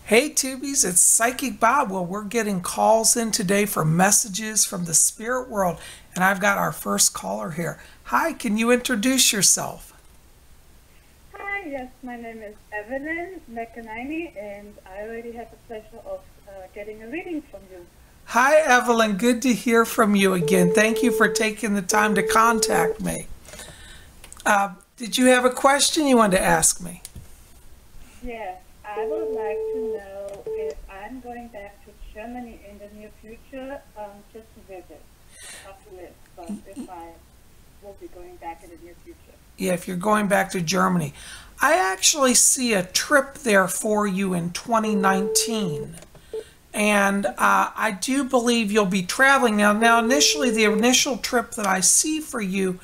Hey Tubies, it's Psychic Bob. Well, we're getting calls in today for messages from the spirit world, and I've got our first caller here. Hi, can you introduce yourself? Hi, yes, my name is Evelyn McAnany, and I already have the pleasure of getting a reading from you. Hi Evelyn, good to hear from you again. Thank you for taking the time to contact me. Did you have a question you wanted to ask me? Yes, I would like to know if I'm going back to Germany in the near future, just to visit, not to live, but if I will be going back in the near future. Yeah, if you're going back to Germany. I actually see a trip there for you in 2019. And I do believe you'll be traveling now. Now, initially, the initial trip that I see for you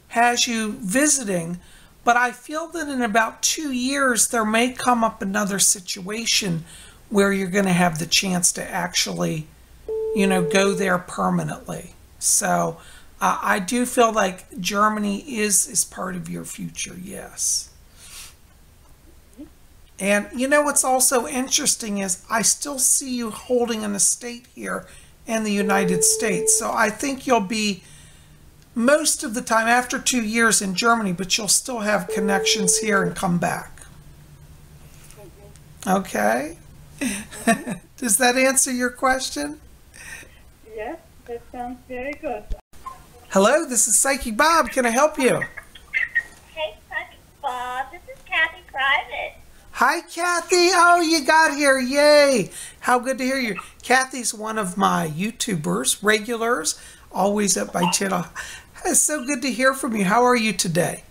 has you visiting, but I feel that in about 2 years, there may come up another situation where you're going to have the chance to actually, go there permanently. So I do feel like Germany is part of your future, yes. And what's also interesting is I still see you holding an estate here in the United States. So I think you'll be most of the time after 2 years in Germany, but you'll still have connections here and come back. Okay? Does that answer your question? Yes, that sounds very good. Hello, this is Psychic Bob. Can I help you? Hey, Psychic Bob. This is Kathy Private. Hi, Kathy. Oh, you got here. Yay. How good to hear you. Kathy's one of my YouTubers, regulars, always at my channel. It's so good to hear from you. How are you today?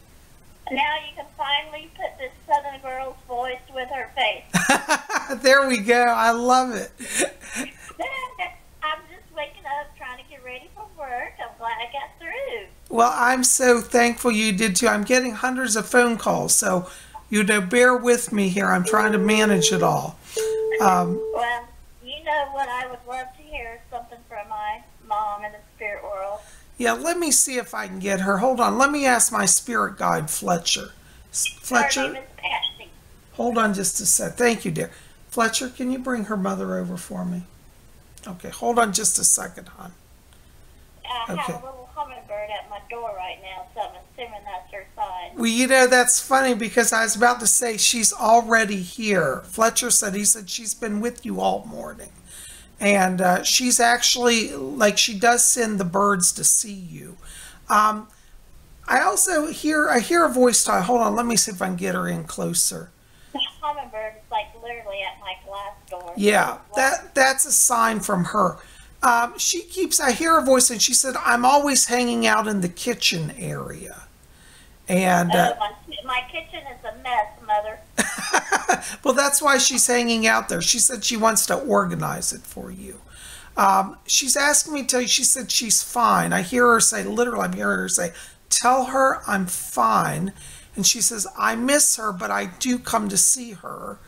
Now you can finally put this Southern girl's voice with her face. There we go. I love it. I'm just waking up, trying to get ready for work. I'm glad I got through. Well, I'm so thankful you did too. I'm getting hundreds of phone calls, so bear with me here. I'm trying to manage it all. Well, you know what I would love to hear is something from my mom in the spirit world. Yeah, let me see if I can get her. Hold on. Let me ask my spirit guide, Fletcher. Fletcher? Her name is Patsy. Hold on just a sec. Thank you, dear. Fletcher, can you bring her mother over for me? Okay, hold on just a second, hon. I have a little hummingbird at my door right now, so I'm assuming that's her sign. Well, that's funny because I was about to say she's already here. Fletcher said, she's been with you all morning. And she's actually, she does send the birds to see you. I also hear a voice talk. Hold on, let me see if I can get her in closer. The hummingbird is literally at my glass door. Yeah, that's a sign from her. I hear her voice and she said, I'm always hanging out in the kitchen area. And my kitchen is a mess, Mother. well, that's why she's hanging out there. She said she wants to organize it for you. She's asking me to tell you, she said she's fine. I hear her say, literally, I'm hearing her say, tell her I'm fine. And she says, I miss her, but I do come to see her.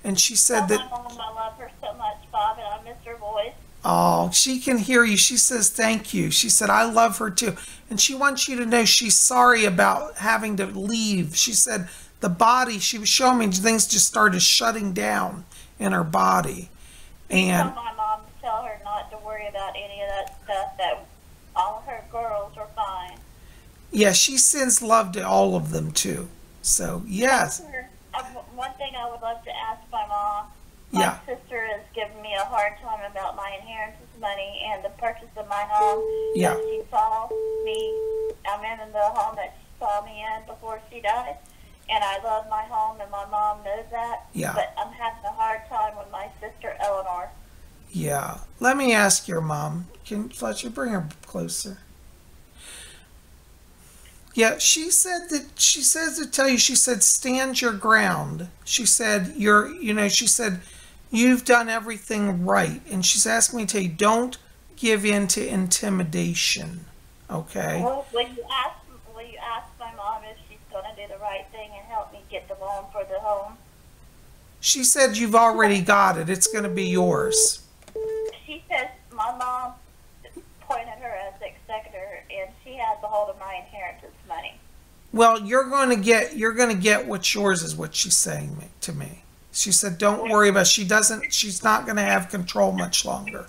And she said that... my mom, I love her so much, Bob, and I miss her voice. Oh, she can hear you. She says, thank you. She said, I love her too. And she wants you to know she's sorry about having to leave. She said the body, she was showing me things just started shutting down in her body. And tell my mom to tell her not to worry about any of that stuff, that all her girls are fine. Yeah, she sends love to all of them too. So, yes. One thing I would love to ask my mom. My sister is giving me a hard time about my inheritance money and the purchase of my home. Yeah. She saw me, I'm in the home that she saw me in before she died. And I love my home and my mom knows that. Yeah. But I'm having a hard time with my sister Eleanor. Yeah. Let me ask your mom. Can Fletcher bring her closer? Yeah, she says to tell you, she said, stand your ground. She said, she said, you've done everything right. And she's asking me to tell you, don't give in to intimidation. Okay? Well, will you ask my mom if she's going to do the right thing and help me get the loan for the home? She said you've already got it. It's going to be yours. She says my mom appointed her as the executor, and she has a hold of my inheritance money. Well, you're going to get what's yours, is what she's saying to me. She said, don't worry about it. She's not going to have control much longer.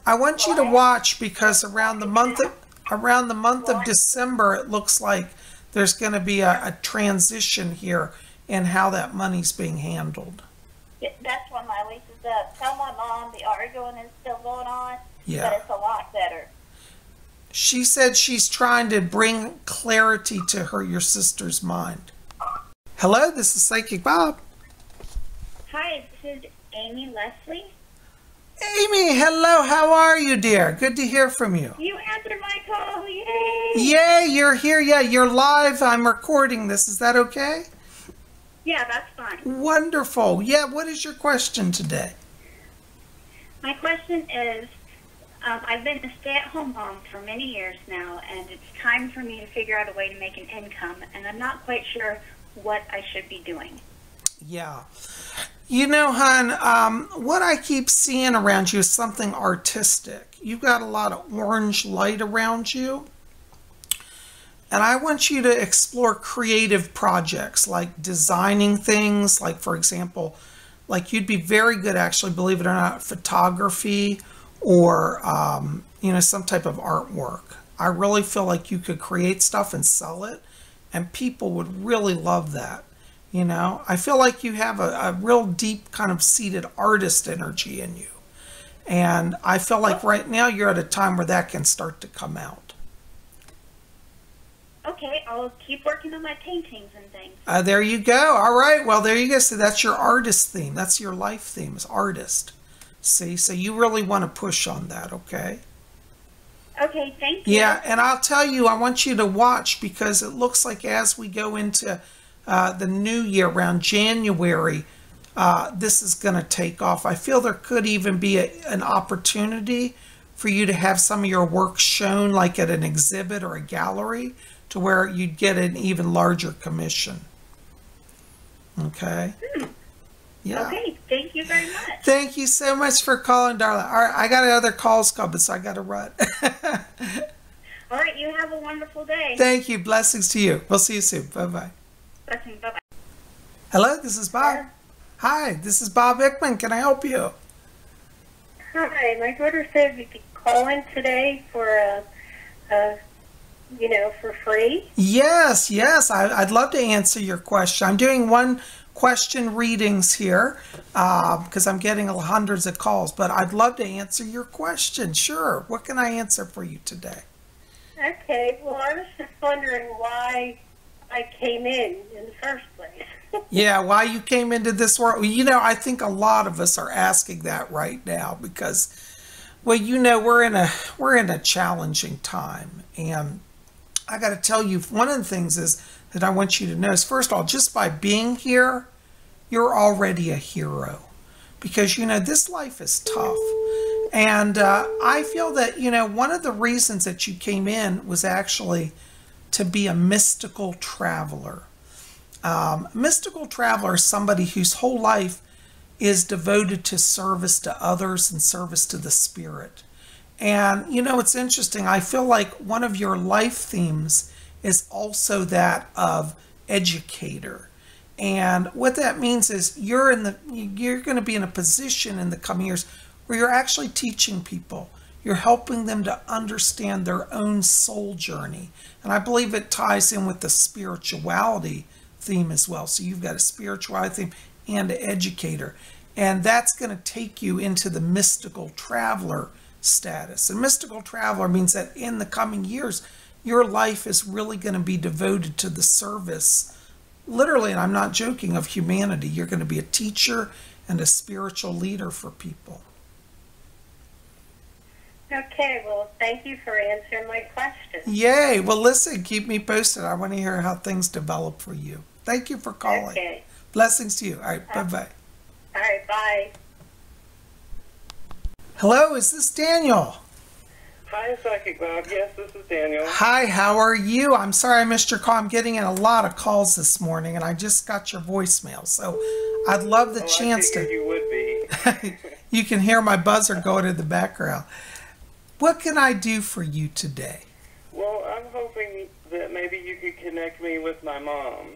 I want you to watch, because around the month of December, it looks like there's going to be a transition here in how that money's being handled. Yeah, that's when my lease is up. Tell my mom the arguing is still going on, Yeah. but it's a lot better. She said she's trying to bring clarity to your sister's mind. Hello, this is Psychic Bob. Hi, this is Amy Leslie. Amy, hello, how are you, dear? Good to hear from you. You answered my call, yay! Yay, you're here. Yeah, you're live. I'm recording this. Is that okay? Yeah, that's fine. Wonderful. Yeah, what is your question today? My question is, I've been a stay-at-home mom for many years now, and it's time for me to figure out a way to make an income, and I'm not quite sure what I should be doing. Yeah. You know, hon, what I keep seeing around you is something artistic. You've got a lot of orange light around you. And I want you to explore creative projects like designing things, like, for example, like you'd be very good, actually, believe it or not, photography or, you know, some type of artwork. I really feel like you could create stuff and sell it, and people would really love that. You know, I feel like you have a real deep kind of seated artist energy in you. And I feel like right now you're at a time where that can start to come out. Okay, I'll keep working on my paintings and things. There you go. All right. Well, there you go. So that's your artist theme. That's your life theme, is artist. See, so you really want to push on that, okay? Okay, thank you. Yeah, and I'll tell you, I want you to watch, because it looks like as we go into the new year, around January, this is going to take off. I feel there could even be an opportunity for you to have some of your work shown, like at an exhibit or a gallery, to where you'd get an even larger commission. Okay? Yeah. Okay, thank you very much. Thank you so much for calling, darling. All right, I got other calls coming, so I got to run. All right, you have a wonderful day. Thank you. Blessings to you. We'll see you soon. Bye-bye. Blessings, bye-bye. Hello, this is Bob. Hi, this is Bob Hickman. Can I help you? Hi, my daughter said we could call in today for for free. Yes, I'd love to answer your question. I'm doing one question readings here because I'm getting hundreds of calls, but I'd love to answer your question. Sure. What can I answer for you today? Okay, well, I was just wondering why I came in the first place. Yeah, why you came into this world. You know, I think a lot of us are asking that right now because, well, you know, we're in a challenging time. And I got to tell you, one of the things is that I want you to know is, first of all, just by being here, you're already a hero. Because, you know, this life is tough. And I feel that, you know, one of the reasons that you came in was actually to be a mystical traveler. Mystical traveler is somebody whose whole life is devoted to service to others and service to the spirit. And, you know, it's interesting. I feel like one of your life themes is also that of educator. And what that means is you're going to be in a position in the coming years where you're actually teaching people. You're helping them to understand their own soul journey. And I believe it ties in with the spirituality theme as well. So you've got a spirituality theme and an educator. And that's going to take you into the mystical traveler status. And mystical traveler means that in the coming years, your life is really going to be devoted to the service, literally, and I'm not joking, of humanity. You're going to be a teacher and a spiritual leader for people. Okay, well, thank you for answering my question. Yay. Well, listen, keep me posted. I want to hear how things develop for you. Thank you for calling. Okay. Blessings to you. All right, bye-bye. All right, bye. Hello, is this Daniel? Hi, Psychic Bob. Yes, this is Daniel. Hi, how are you? I'm sorry I missed your call. I'm getting in a lot of calls this morning, and I just got your voicemail. So I'd love the chance I figured you would be. You can hear my buzzer going in the background. What can I do for you today? Well, I'm hoping that maybe you could connect me with my mom.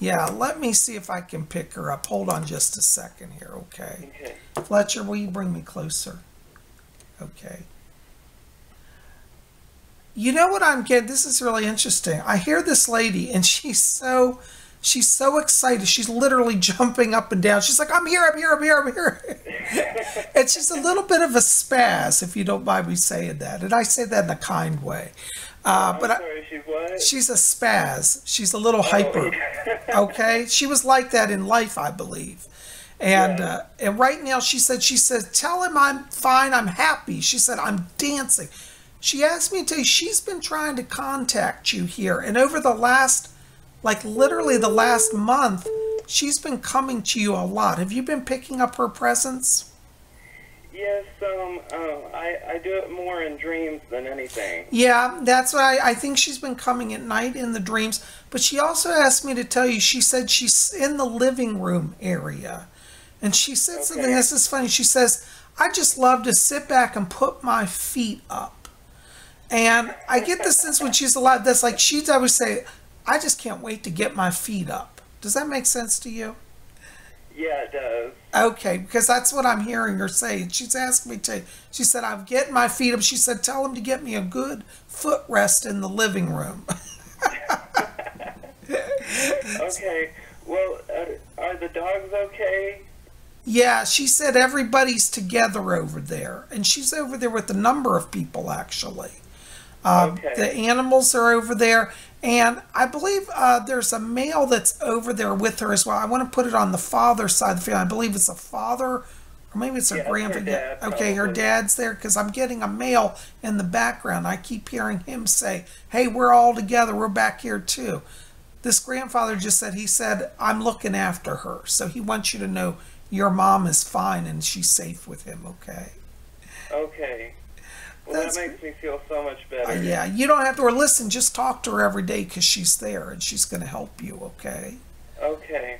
Yeah, let me see if I can pick her up. Hold on just a second here, okay? Okay. Fletcher, will you bring me closer? Okay. You know what I'm getting? This is really interesting. I hear this lady, and she's so excited. She's literally jumping up and down. She's like, I'm here, I'm here, I'm here, I'm here. And she's a little bit of a spaz, if you don't mind me saying that. And I say that in a kind way. But sorry, she's what? she's a spaz. She's a little hyper. Okay? She was like that in life, I believe. And right now she said, tell him I'm fine, I'm happy. She said, I'm dancing. She asked me to tell you, she's been trying to contact you here. And over the last, like literally the last month, she's been coming to you a lot. Have you been picking up her presence? Yes, I do it more in dreams than anything. Yeah, that's what I think she's been coming at night in the dreams. But she also asked me to tell you, she said she's in the living room area. And she said something, this is funny. She says, I just love to sit back and put my feet up. And I get the sense when she's alive, that's like she'd always say, I just can't wait to get my feet up. Does that make sense to you? Yeah, it does. Okay, because that's what I'm hearing her say. She's asked me to. She said, I'm getting my feet up. She said, tell him to get me a good footrest in the living room. Okay. Well, are the dogs okay? Yeah, she said everybody's together over there. And she's over there with a number of people, actually. The animals are over there. And I believe there's a male that's over there with her as well. I want to put it on the father's side of the family. I believe it's a father, or maybe it's her grandfather. Dad, okay, her dad's there, because I'm getting a male in the background. I keep hearing him say, hey, we're all together. We're back here too. This grandfather just said, he said, I'm looking after her. So he wants you to know your mom is fine and she's safe with him, okay? Okay. Well, that makes me feel so much better. Yeah, you don't have to, or listen, just talk to her every day because she's there and she's going to help you, okay? Okay.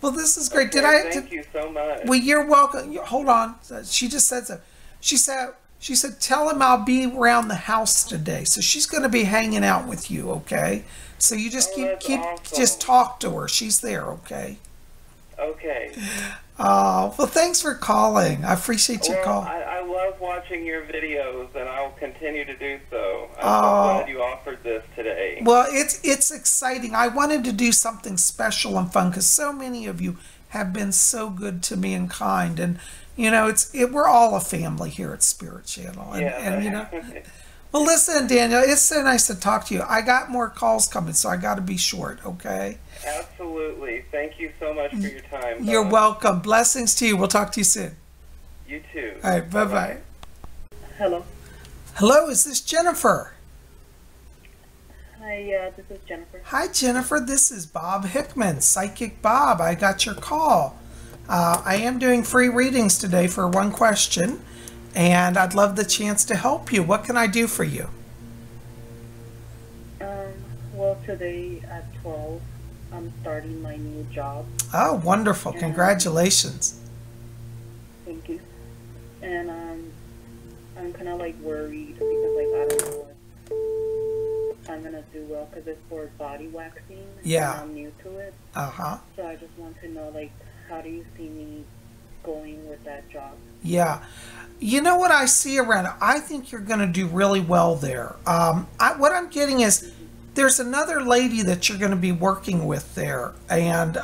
Well, this is great. Okay, thank you so much. Well, you're welcome. Hold on. She just said so. She said, tell him I'll be around the house today. So she's going to be hanging out with you, okay? So you just keep awesome. just talk to her. She's there, okay? Okay. Well, thanks for calling. I appreciate your call. I love watching your videos, and I will continue to do so. I'm so glad you offered this today. Well, it's exciting. I wanted to do something special and fun because so many of you have been so good to me and kind, and you know, we're all a family here at Spirit Channel, and you know. Well, listen, Daniel, it's so nice to talk to you. I got more calls coming, so I got to be short, okay? Absolutely. Thank you so much for your time. You're welcome. Blessings to you. We'll talk to you soon. You too. All right, bye-bye. Hello. Hello, is this Jennifer? Hi, this is Jennifer. Hi, Jennifer. This is Bob Hickman, Psychic Bob. I got your call. I am doing free readings today for one question, and I'd love the chance to help you. What can I do for you? Well, today at 12, I'm starting my new job. Oh, wonderful. Congratulations. Thank you. And I'm kind of like worried because like I don't know if I'm going to do well because it's for body waxing. Yeah. And I'm new to it. Uh-huh. So I just want to know, like, how do you see me going with that job? Yeah. You know what I see around it? I think you're going to do really well there. What I'm getting is there's another lady that you're going to be working with there, and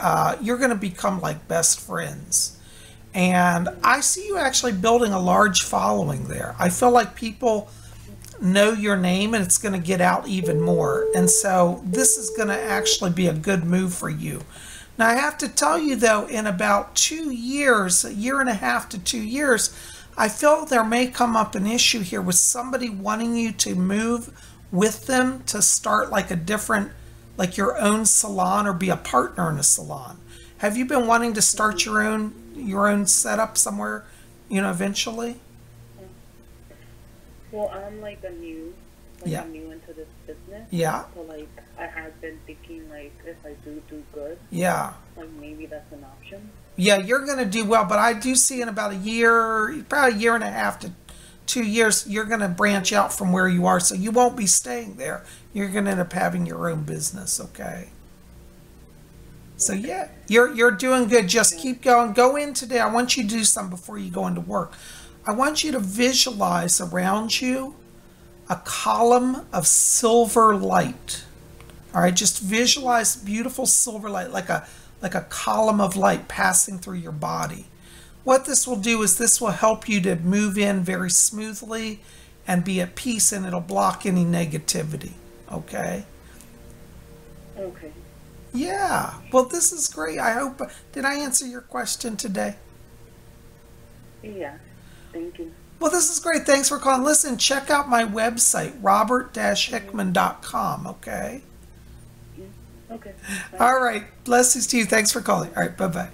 you're going to become like best friends. And I see you actually building a large following there. I feel like people know your name, and it's going to get out even more. And so this is going to actually be a good move for you. Now, I have to tell you, though, in about 2 years, a year and a half to 2 years, I feel there may come up an issue here with somebody wanting you to move with them to start like a different, like your own salon or be a partner in a salon. Have you been wanting to start your own setup somewhere, you know, eventually? Well, I'm like I'm new into this business. Yeah. So like I have been thinking like if I do good. Yeah. Like maybe that's an option. Yeah, you're going to do well, but I do see in about a year, probably a year and a half to 2 years, you're going to branch out from where you are, so you won't be staying there. You're going to end up having your own business, okay? So yeah, you're doing good. Just keep going. Go in today. I want you to do something before you go into work. I want you to visualize around you a column of silver light. All right, just visualize beautiful silver light, like a column of light passing through your body. What this will do is this will help you to move in very smoothly and be at peace, and it'll block any negativity. Okay? Okay. Yeah. Well, this is great. I hope. Did I answer your question today? Yeah. Thank you. Well, this is great. Thanks for calling. Listen, check out my website, robert-hickman.com. Okay? Okay. All right. Blessings to you. Thanks for calling. All right. Bye-bye.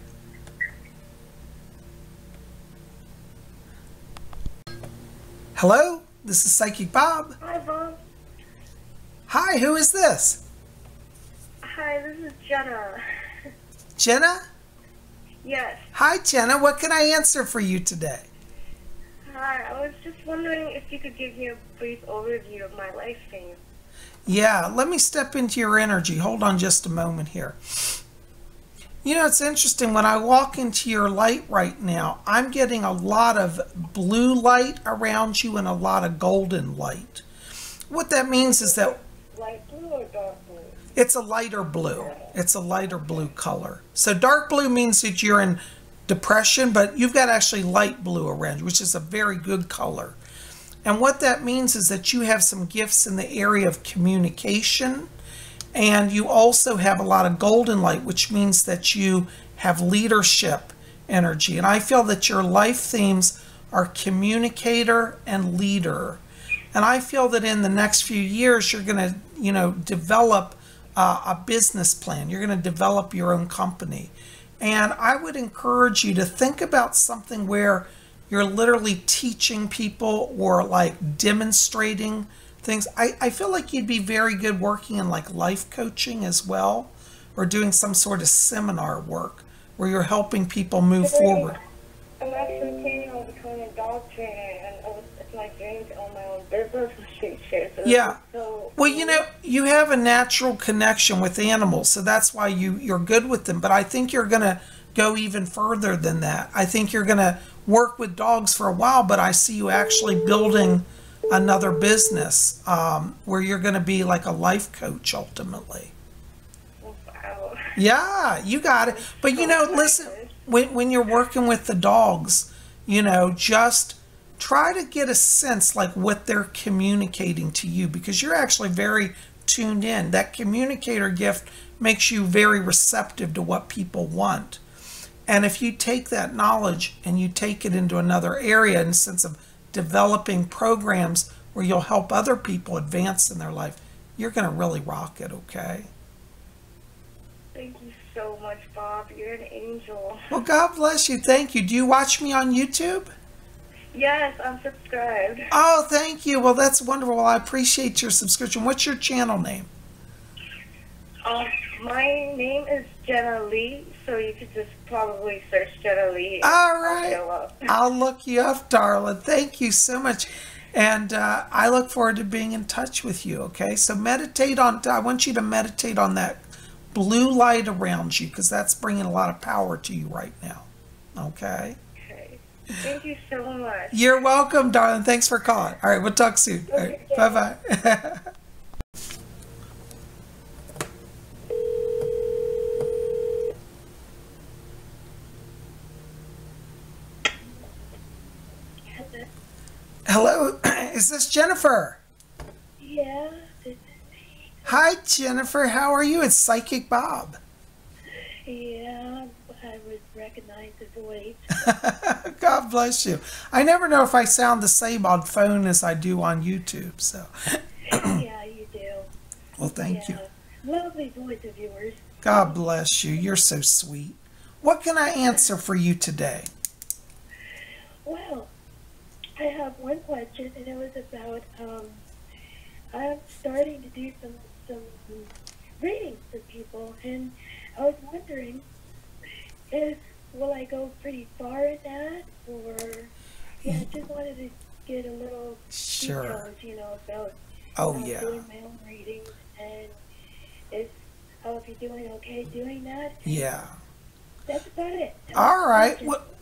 Hello? This is Psychic Bob. Hi, Bob. Hi, who is this? Hi, this is Jenna. Jenna? Yes. Hi, Jenna. What can I answer for you today? Hi, I was just wondering if you could give me a brief overview of my life theme. Yeah, let me step into your energy. Hold on just a moment here. You know, it's interesting. When I walk into your light right now, I'm getting a lot of blue light around you and a lot of golden light. What that means is that Light blue or dark blue? it's a lighter blue. It's a lighter blue color. So dark blue means that you're in depression, but you've got actually light blue around you, which is a very good color. And what that means is that you have some gifts in the area of communication, and you also have a lot of golden light, which means that you have leadership energy. And I feel that your life themes are communicator and leader. And I feel that in the next few years, you're going to, develop a business plan. You're going to develop your own company. And I would encourage you to think about something where you're literally teaching people or like demonstrating things. I feel like you'd be very good working in like life coaching as well, or doing some sort of seminar work where you're helping people move forward. I'm actually planning on becoming a dog trainer, and it's my dream to own my own business in the future. So Yeah. So Well, you have a natural connection with animals, so that's why you're good with them. But I think you're going to go even further than that. I think you're going to work with dogs for a while, but I see you actually building another business where you're going to be like a life coach ultimately. wow. Yeah, you got it. But listen, when you're working with the dogs, just try to get a sense like what they're communicating to you, because you're actually very tuned in. That communicator gift makes you very receptive to what people want. And if you take that knowledge and you take it into another area in the sense of developing programs where you'll help other people advance in their life, you're going to really rock it, okay? Thank you so much, Bob. You're an angel. Well, God bless you. Thank you. Do you watch me on YouTube? Yes, I'm subscribed. Oh, thank you. Well, that's wonderful. Well, I appreciate your subscription. What's your channel name? My name is Jenna Lee, so you could just probably search Jenna Lee. All right. I'll show up. I'll look you up, darling. Thank you so much. And I look forward to being in touch with you, okay? So I want you to meditate on that blue light around you, because that's bringing a lot of power to you right now, okay? Okay. Thank you so much. You're welcome, darling. Thanks for calling. All right, we'll talk soon. All right, bye-bye. Hello, is this Jennifer? Yeah. Hi, Jennifer. How are you? It's Psychic Bob. Yeah, I would recognize the voice. God bless you. I never know if I sound the same on phone as I do on YouTube. So. Yeah, you do. Well, thank you. Lovely voice of yours. God bless you. You're so sweet. What can I answer for you today? Well, I have one question, and it was about I'm starting to do some readings for people, and I was wondering will I go pretty far in that, or I just wanted to get a little Sure. details, about Oh, yeah. doing my own readings, and hope you're doing okay doing that. Yeah. That's about it. All right.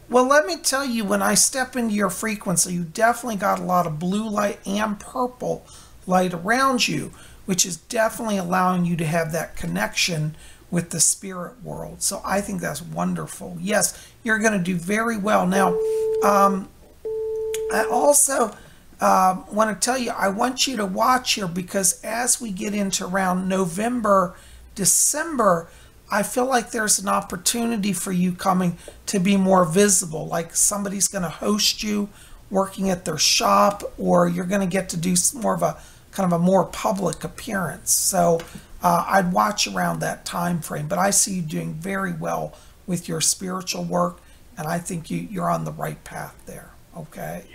Well, let me tell you, when I step into your frequency, you definitely got a lot of blue light and purple light around you, which is definitely allowing you to have that connection with the spirit world. So I think that's wonderful. Yes, you're going to do very well. Now, I also want to tell you, I want you to watch here, because as we get into around November, December, I feel like there's an opportunity for you coming to be more visible. Like somebody's going to host you working at their shop, or you're going to get to do more of a kind of a more public appearance. So I'd watch around that time frame. But I see you doing very well with your spiritual work, and I think you're on the right path there. Okay.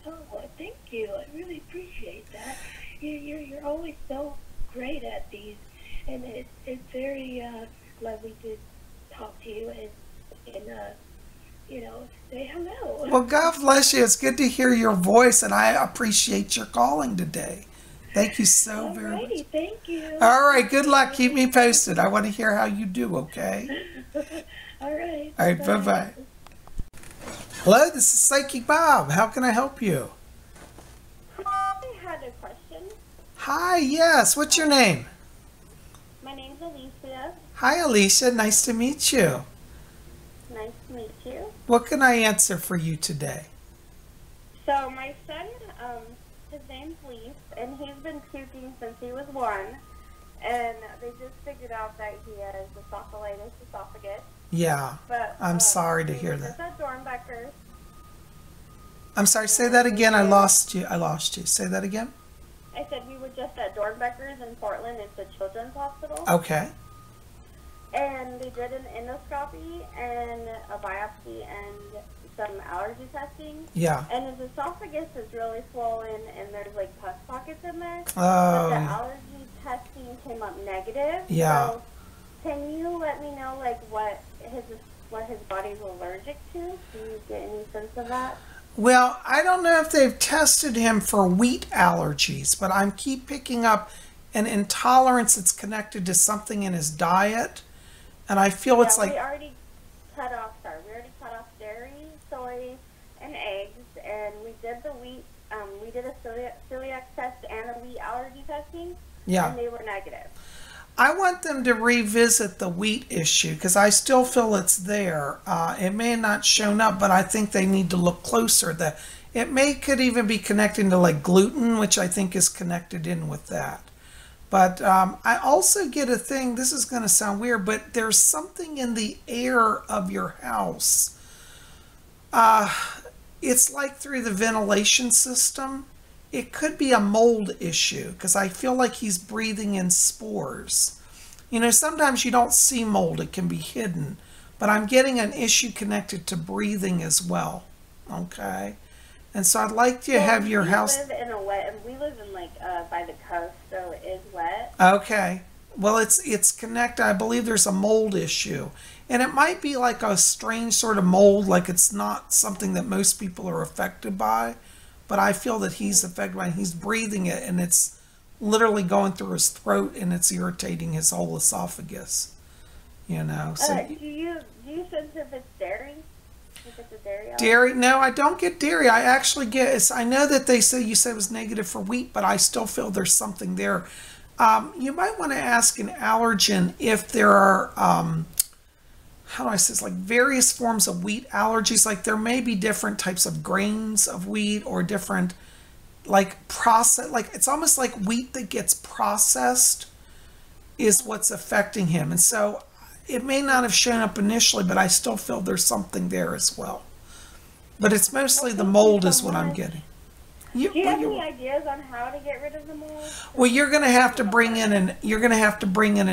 Oh, well, thank you. I really appreciate that. You're always so great at these, and it's very lovely to talk to you and say hello. Well, God bless you. It's good to hear your voice, and I appreciate your calling today. Thank you so very much. Thank you. All right, good luck. Keep me posted. I want to hear how you do, okay? All right. All right, bye-bye. Hello, this is Psychic Bob. How can I help you? I had a question. Hi, yes. What's your name? My name's Alicia. Hi, Alicia. Nice to meet you. Nice to meet you. What can I answer for you today? So my son, his name's Leaf, and he's been puking since he was 1. And they just figured out that he has esophagus. Yeah, But I'm sorry to hear Just that. at Dornbecker's. I'm sorry, say that again. I lost you. Say that again. I said we were just at Dornbecker's in Portland. It's a children's hospital. Okay. And they did an endoscopy and a biopsy and some allergy testing. Yeah. And his esophagus is really swollen, and there's like pus pockets in there. Oh. But the allergy testing came up negative. Yeah. So can you let me know like what his body's allergic to? Do you get any sense of that? Well, I don't know if they've tested him for wheat allergies, but I keep picking up an intolerance that's connected to something in his diet. And I feel it's like... We already cut off dairy, soy, and eggs, and we did the wheat, we did a celiac test and a wheat allergy testing, Yeah. and they were negative. I want them to revisit the wheat issue, because I still feel it's there. It may have not shown up, but I think they need to look closer. Could even be connecting to like gluten, which I think is connected in with that. But I also get a thing, this is going to sound weird, but there's something in the air of your house. It's like through the ventilation system. It could be a mold issue, because I feel like he's breathing in spores. You know, sometimes you don't see mold, it can be hidden. But I'm getting an issue connected to breathing as well. Okay? And so I'd like to have your house... We live in like by the coast, so it is wet. Okay. Well, it's connected. I believe there's a mold issue. And it might be like a strange sort of mold, like it's not something that most people are affected by. But I feel that he's affected by it. He's breathing it, and it's literally going through his throat, and it's irritating his whole esophagus. You know. So Do you sense if it's dairy? If it's a dairy allergy? Dairy? No, I don't get dairy. I actually get. I know that you said it was negative for wheat, but I still feel there's something there. You might want to ask an allergen if there are. How do I say this? Like various forms of wheat allergies. Like there may be different types of grains of wheat or different like process. Like it's almost like wheat that gets processed is what's affecting him. And so it may not have shown up initially, but I still feel there's something there as well. But it's mostly the mold is what I'm getting. Do you have any ideas on how to get rid of the mold? Well, you're going to have to bring in an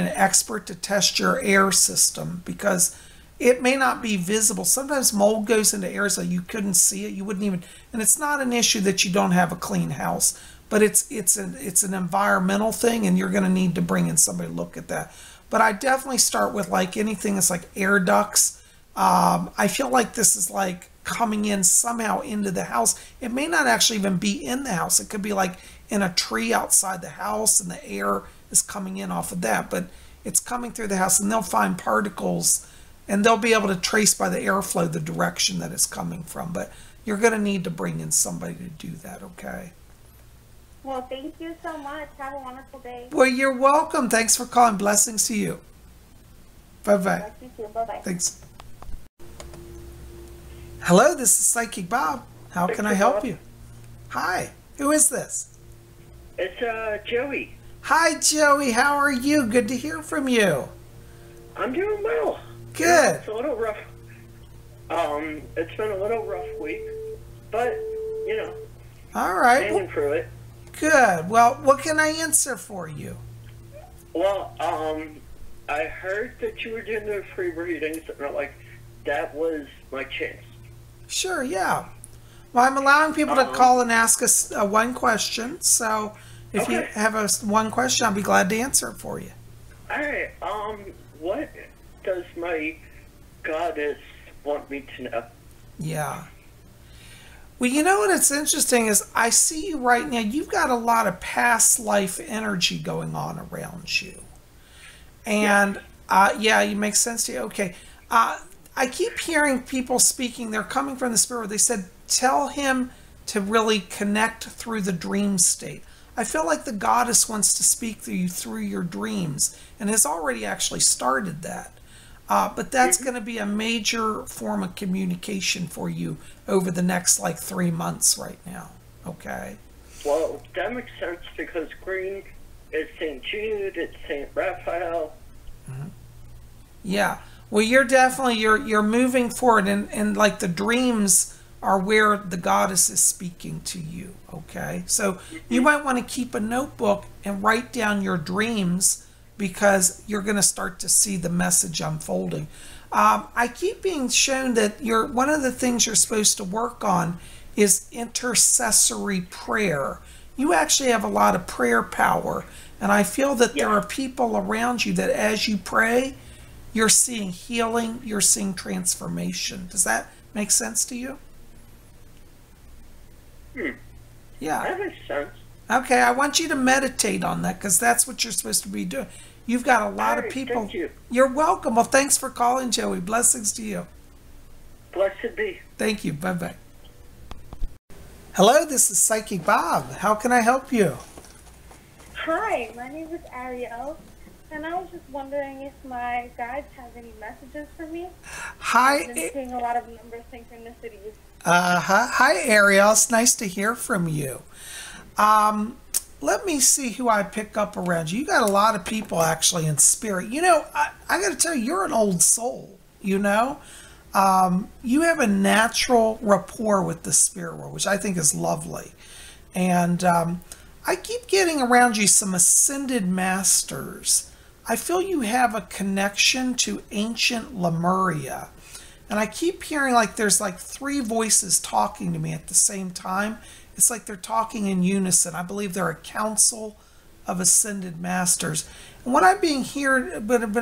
expert to test your air system, because it may not be visible. Sometimes mold goes into areas that you couldn't see it. You wouldn't even, and it's not an issue that you don't have a clean house, but it's an environmental thing, and you're going to need to bring in somebody to look at that. But I definitely start with like anything that's like air ducts. I feel like this is like coming in somehow into the house. It may not actually even be in the house. It could be like in a tree outside the house, and the air is coming in off of that. But it's coming through the house, and they'll find particles, and they'll be able to trace by the airflow the direction that it's coming from. But you're going to need to bring in somebody to do that, okay? Well, thank you so much. Have a wonderful day. Well, you're welcome. Thanks for calling. Blessings to you. Bye-bye. You too. Bye-bye. Thanks. Hello, this is Psychic Bob. How can I help you? Hi. Who is this? It's Joey. Hi, Joey. How are you? Good to hear from you. I'm doing well. Good. It's a little rough. It's been a little rough week, but you know, All right. hanging through it. Good. Well, what can I answer for you? Well, I heard that you were doing the free readings, and I'm like, that was my chance. Sure, yeah. Well, I'm allowing people to call and ask us one question. So if you have one question, I'll be glad to answer it for you. All right. What does my goddess want me to know? Yeah. Well, you know what it's interesting is I see you right now. You've got a lot of past life energy going on around you. And, yeah, it makes sense to you. Okay. I keep hearing people speaking. They're coming from the spirit. They said, tell him to really connect through the dream state. I feel like the goddess wants to speak to you through your dreams and has already actually started that. But that's going to be a major form of communication for you over the next, 3 months right now. Okay? Well, that makes sense because green is St. Jude, it's St. Raphael. Mm-hmm. Yeah. Well, you're definitely, you're moving forward, and the dreams are where the goddess is speaking to you, okay? So you might want to keep a notebook and write down your dreams because you're going to start to see the message unfolding. I keep being shown that one of the things you're supposed to work on is intercessory prayer. You actually have a lot of prayer power, and I feel that there are people around you that as you pray, you're seeing healing, you're seeing transformation. Does that make sense to you? Yeah. That makes sense. Okay, I want you to meditate on that because that's what you're supposed to be doing. You've got a lot of people. Thank you. You're welcome. Well, thanks for calling, Joey. Blessings to you. Blessed be. Thank you. Bye-bye. Hello, this is Psychic Bob. How can I help you? Hi, my name is Ariel, and I was just wondering if my guides have any messages for me. Hi. I've been seeing a lot of number synchronicities. Hi, Ariel. It's nice to hear from you. Let me see who I pick up around you. You got a lot of people actually in spirit. You know, I got to tell you, you're an old soul, you know? You have a natural rapport with the spirit world, which I think is lovely. And I keep getting around you some ascended masters. I feel you have a connection to ancient Lemuria. And I keep hearing there's 3 voices talking to me at the same time. It's like they're talking in unison. I believe they're a council of ascended masters. And what I'm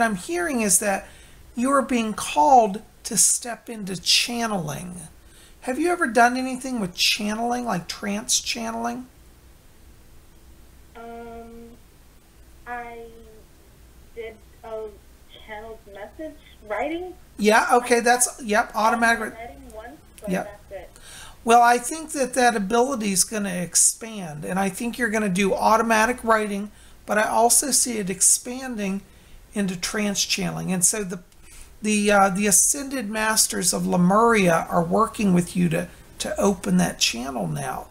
I'm hearing is that you're being called to step into channeling. Have you ever done anything with channeling, like trance channeling? I did a channeled message writing. Yeah, okay, automatic. Writing once, but Yep. that's it. Well, I think that ability is going to expand, and I think you're going to do automatic writing, but I also see it expanding into trance channeling. And so the ascended masters of Lemuria are working with you to open that channel now.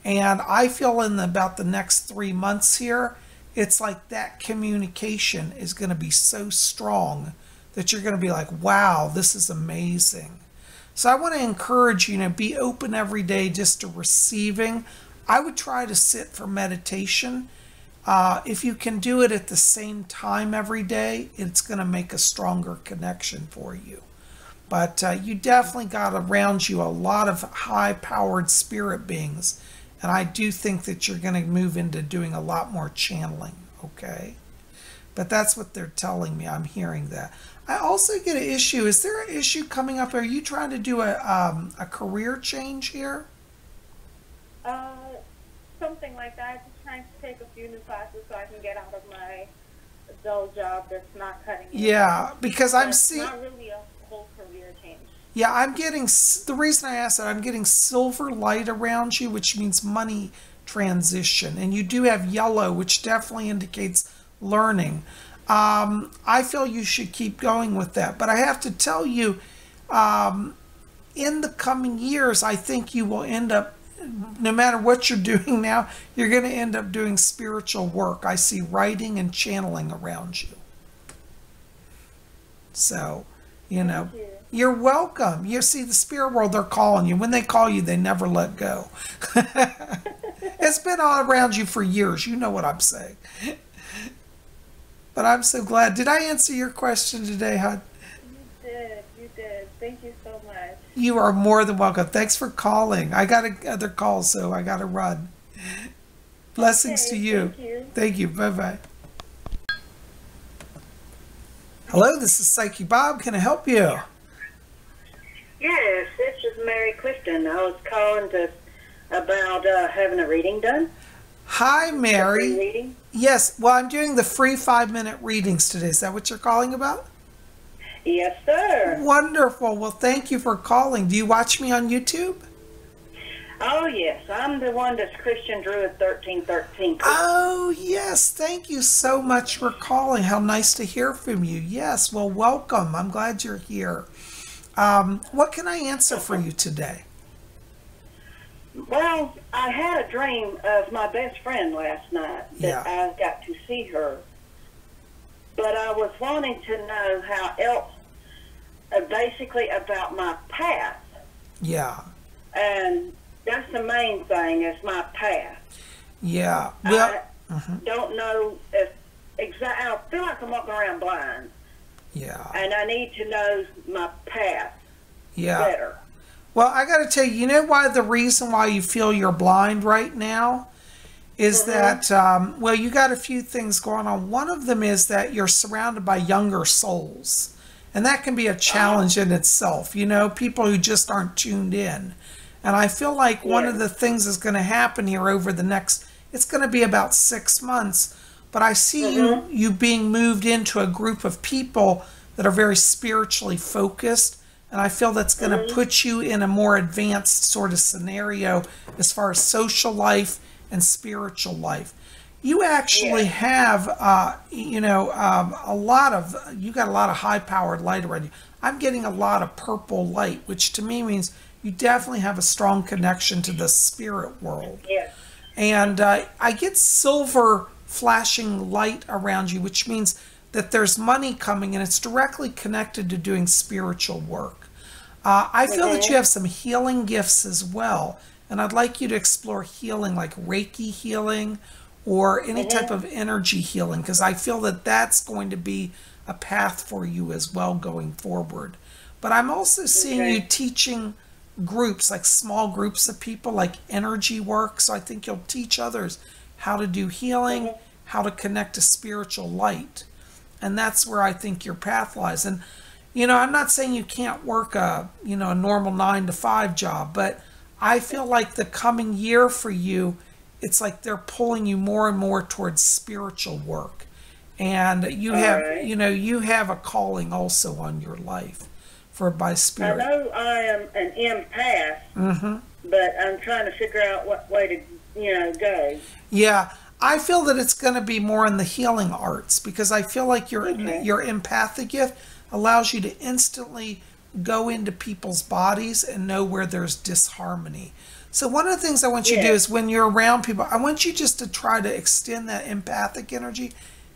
And I feel in about the next 3 months here, it's like that communication is going to be so strong that you're going to be like, wow, this is amazing. So I want to encourage you to be open every day just to receiving. I would try to sit for meditation. If you can do it at the same time every day, it's going to make a stronger connection for you. But you definitely got around you a lot of high-powered spirit beings. And I do think that you're going to move into doing a lot more channeling, okay? But that's what they're telling me. I'm hearing that. I also get an issue. Is there an issue coming up? Are you trying to do a career change here? Something like that. Just trying to take a few new classes so I can get out of my dull job that's not cutting it. Yeah, because I'm seeing... It's not really a whole career change. Yeah, I'm getting... The reason I asked that, I'm getting silver light around you, which means money transition. And you do have yellow, which definitely indicates learning. I feel you should keep going with that. But I have to tell you, in the coming years, I think you will end up, no matter what you're doing now, you're going to end up doing spiritual work. I see writing and channeling around you. So, you're welcome. You see, the spirit world, they're calling you. When they call you, they never let go. It's been all around you for years. You know what I'm saying. But I'm so glad. Did I answer your question today, hon? You did. Thank you so much. You are more than welcome. Thanks for calling. I got another call, so I got to run. Blessings to you. Thank you. Thank you. Bye-bye. Hello, this is Psychic Bob. Can I help you? Yes, this is Mary Clifton. I was calling about having a reading done. Hi, Mary. A free reading? Yes, well, I'm doing the free 5-minute readings today. Is that what you're calling about? Yes, sir. Wonderful. Well, thank you for calling. Do you watch me on YouTube? Oh, yes. I'm the one that's Christian Druid 1313. Oh, yes. Thank you so much for calling. How nice to hear from you. Yes, well, welcome. I'm glad you're here. What can I answer for you today? Well, I had a dream of my best friend last night that I got to see her. But I was wanting to know how else, basically about my past. Yeah. And that's the main thing, is my past. Yeah. Well, I don't know if exactly. I feel like I'm walking around blind. Yeah. And I need to know my past better. Well, I got to tell you, you know why the reason why you feel you're blind right now is that, well, you got a few things going on. One of them is that you're surrounded by younger souls. And that can be a challenge in itself, people who just aren't tuned in. And I feel like one of the things that's going to happen here over the next, it's going to be about 6 months, but I see you being moved into a group of people that are very spiritually focused. And I feel that's going to put you in a more advanced sort of scenario as far as social life and spiritual life. You actually have, you got a lot of high-powered light around you. I'm getting a lot of purple light, which to me means you definitely have a strong connection to the spirit world. Yes. And I get silver flashing light around you, which means that there's money coming, and it's directly connected to doing spiritual work. I feel that you have some healing gifts as well, and I'd like you to explore healing, like Reiki healing or any type of energy healing, because I feel that that's going to be a path for you as well going forward. But I'm also seeing you teaching groups, like small groups of people, like energy work. So I think you'll teach others how to do healing, how to connect to spiritual light. And that's where I think your path lies. And, I'm not saying you can't work a normal 9-to-5 job, but I feel like the coming year for you, it's like they're pulling you more and more towards spiritual work. And you have, you have a calling also on your life by spirit. I know I am an empath, but I'm trying to figure out what way to, go. Yeah. I feel that it's going to be more in the healing arts, because I feel like your empathic gift allows you to instantly go into people's bodies and know where there's disharmony. So one of the things I want you to do is when you're around people, I want you just to try to extend that empathic energy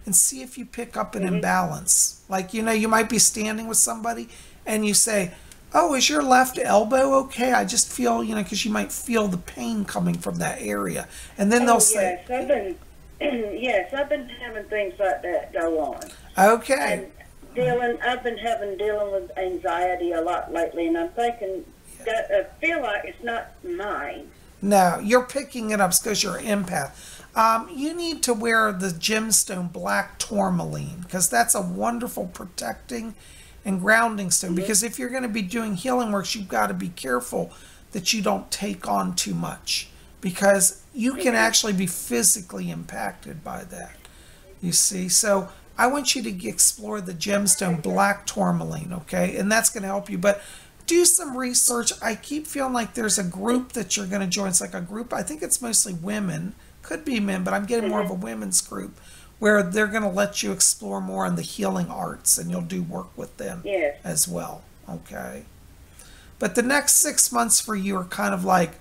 and see if you pick up an imbalance. Like, you might be standing with somebody and you say, oh, is your left elbow okay? I just feel, because you might feel the pain coming from that area. And then they'll say... I've been having things like that go on. Okay. And I've been dealing with anxiety a lot lately, and I'm thinking that I feel like it's not mine. No, you're picking it up because you're an empath. You need to wear the gemstone black tourmaline, because that's a wonderful protecting and grounding stone. Because if you're going to be doing healing works, you've got to be careful that you don't take on too much, because you can actually be physically impacted by that, you see. So I want you to explore the gemstone black tourmaline, okay? And that's going to help you. But do some research. I keep feeling like there's a group that you're going to join. It's like a group. I think it's mostly women. Could be men, but I'm getting more of a women's group where they're going to let you explore more on the healing arts, and you'll do work with them as well, okay? But the next 6 months for you are kind of like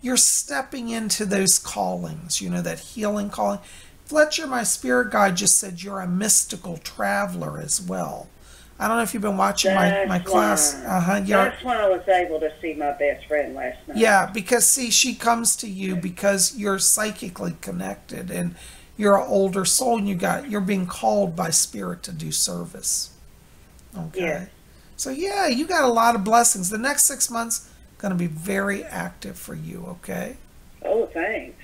you're stepping into those callings, you know, that healing calling. Fletcher, my spirit guide, just said you're a mystical traveler as well. I don't know if you've been watching my class. That's when I was able to see my best friend last night. Yeah, because see, she comes to you because you're psychically connected and you're an older soul, and you're being called by spirit to do service. Okay. Yeah. So yeah, you got a lot of blessings. The next 6 months going to be very active for you, okay? Oh, thanks.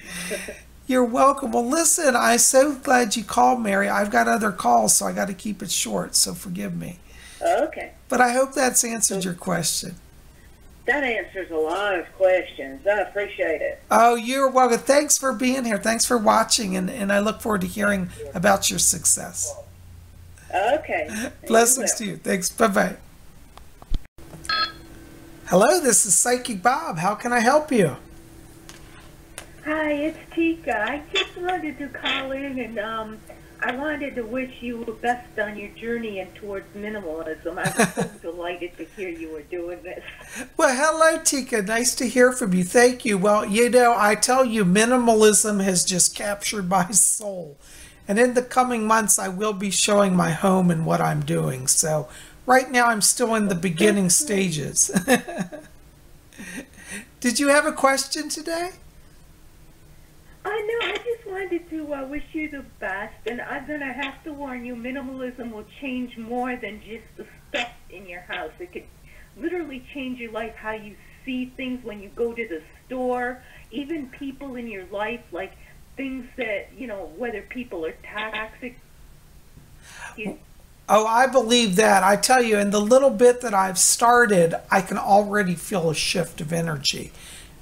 You're welcome. Well, listen, I'm so glad you called, Mary. I've got other calls, so I got to keep it short, so forgive me. Okay. But I hope that's answered your question. That answers a lot of questions. I appreciate it. Oh, you're welcome. Thanks for being here. Thanks for watching, and I look forward to hearing about your success. Okay. Blessings to you. Thanks. Bye-bye. Hello, this is Psychic Bob. How can I help you? Hi, it's Tika. I just wanted to call in and I wanted to wish you the best on your journey and towards minimalism. I was so delighted to hear you were doing this. Well, hello, Tika. Nice to hear from you. Thank you. Well, you know, I tell you, minimalism has just captured my soul. And in the coming months, I will be showing my home and what I'm doing. So right now, I'm still in the beginning stages. Did you have a question today? No, I just wanted to wish you the best, and I'm going to have to warn you, minimalism will change more than just the stuff in your house. It could literally change your life, how you see things when you go to the store, even people in your life, like things that, you know, whether people are toxic. Oh, I believe that. I tell you, in the little bit that I've started, I can already feel a shift of energy.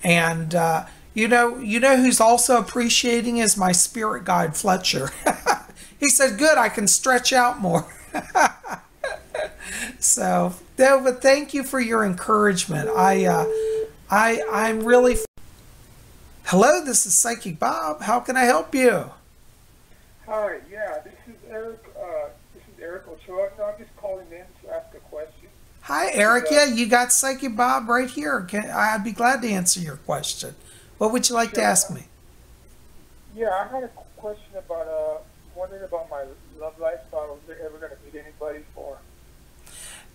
And, you know who's also appreciating is my spirit guide, Fletcher. He said, good, I can stretch out more. So, no, but thank you for your encouragement. I'm really... Hello, this is Psychic Bob. How can I help you? Hi, yeah, this is Eric. This is Eric Ochoa. No, I'm just calling in to ask a question. Hi, Eric. Yeah, you got Psychic Bob right here. I'd be glad to answer your question. What would you like to ask me? Yeah, I had a question about, wondering about my love life. If I was ever going to meet anybody for.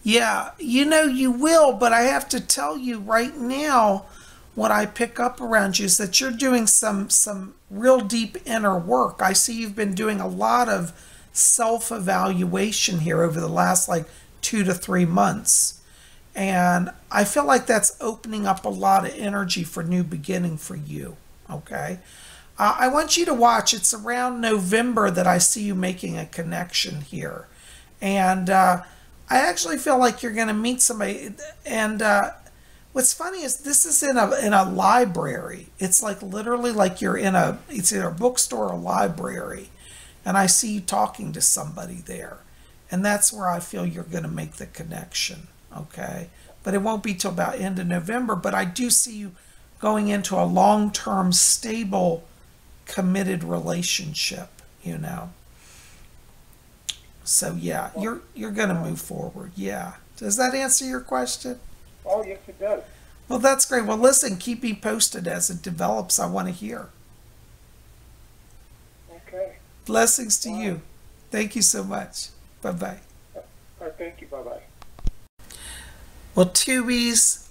Yeah, you know you will, but I have to tell you right now, what I pick up around you is that you're doing some real deep inner work. I see you've been doing a lot of self-evaluation here over the last like 2 to 3 months. And I feel like that's opening up a lot of energy for new beginning for you, okay? I want you to watch. It's around November that I see you making a connection here. And I actually feel like you're going to meet somebody. And what's funny is this is in a library. It's like literally like you're in it's either a bookstore or a library. And I see you talking to somebody there. And that's where I feel you're going to make the connection. Okay, but it won't be till about end of November. But I do see you going into a long-term, stable, committed relationship. You know. So yeah, you're going to move forward. Yeah. Does that answer your question? Oh yes, it does. Well, that's great. Well, listen, keep me posted as it develops. I want to hear. Okay. Blessings to you. Thank you so much. Bye bye. Thank you. Bye bye. Well, Tubies,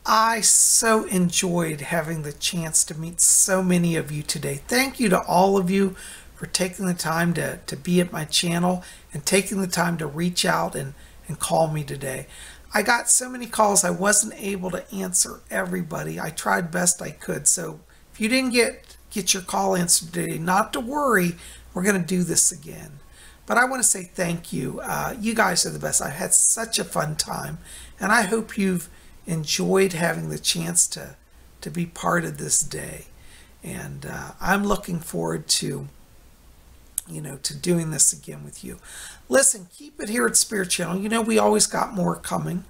I so enjoyed having the chance to meet so many of you today. Thank you to all of you for taking the time to be at my channel and taking the time to reach out and call me today. I got so many calls, I wasn't able to answer everybody. I tried best I could. So if you didn't get your call answered today, not to worry, we're going to do this again. But I want to say thank you. You guys are the best. I had such a fun time. And I hope you've enjoyed having the chance to be part of this day. And I'm looking forward to you know, to doing this again with you. Listen, keep it here at Spirit Channel. You know, we always got more coming.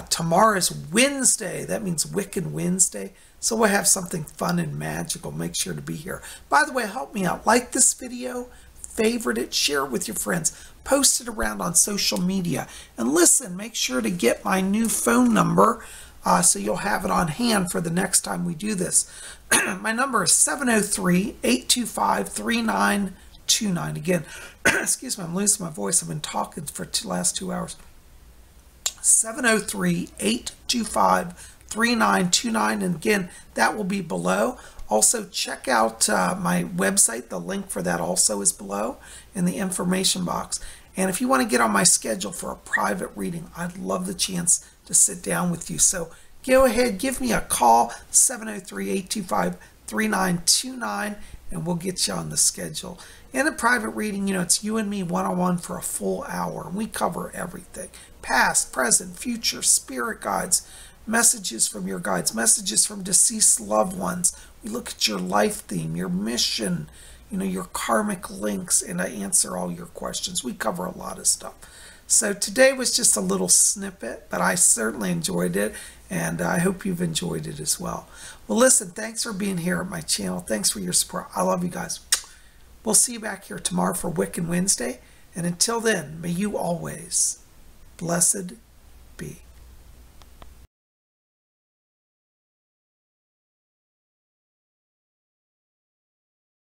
Tomorrow is Wednesday. That means Wiccan Wednesday. So we'll have something fun and magical. Make sure to be here. By the way, help me out. Like this video, favorite it, share it with your friends, post it around on social media. And listen, make sure to get my new phone number so you'll have it on hand for the next time we do this. My number is 703-825-3929. Again, excuse me, I'm losing my voice. I've been talking for the last 2 hours. 703-825-3929. And again, that will be below. Also, check out my website. The link for that also is below in the information box. And if you want to get on my schedule for a private reading, I'd love the chance to sit down with you. So go ahead, give me a call, 703-825-3929, and we'll get you on the schedule. In a private reading, you know, it's you and me one-on-one for a full hour, and we cover everything. Past, present, future, spirit guides, messages from your guides, messages from deceased loved ones. We look at your life theme, your mission, you know, your karmic links, and I answer all your questions. We cover a lot of stuff. So today was just a little snippet, but I certainly enjoyed it, and I hope you've enjoyed it as well. Well, listen, thanks for being here at my channel. Thanks for your support. I love you guys. We'll see you back here tomorrow for Wiccan Wednesday, and until then, may you always blessed be.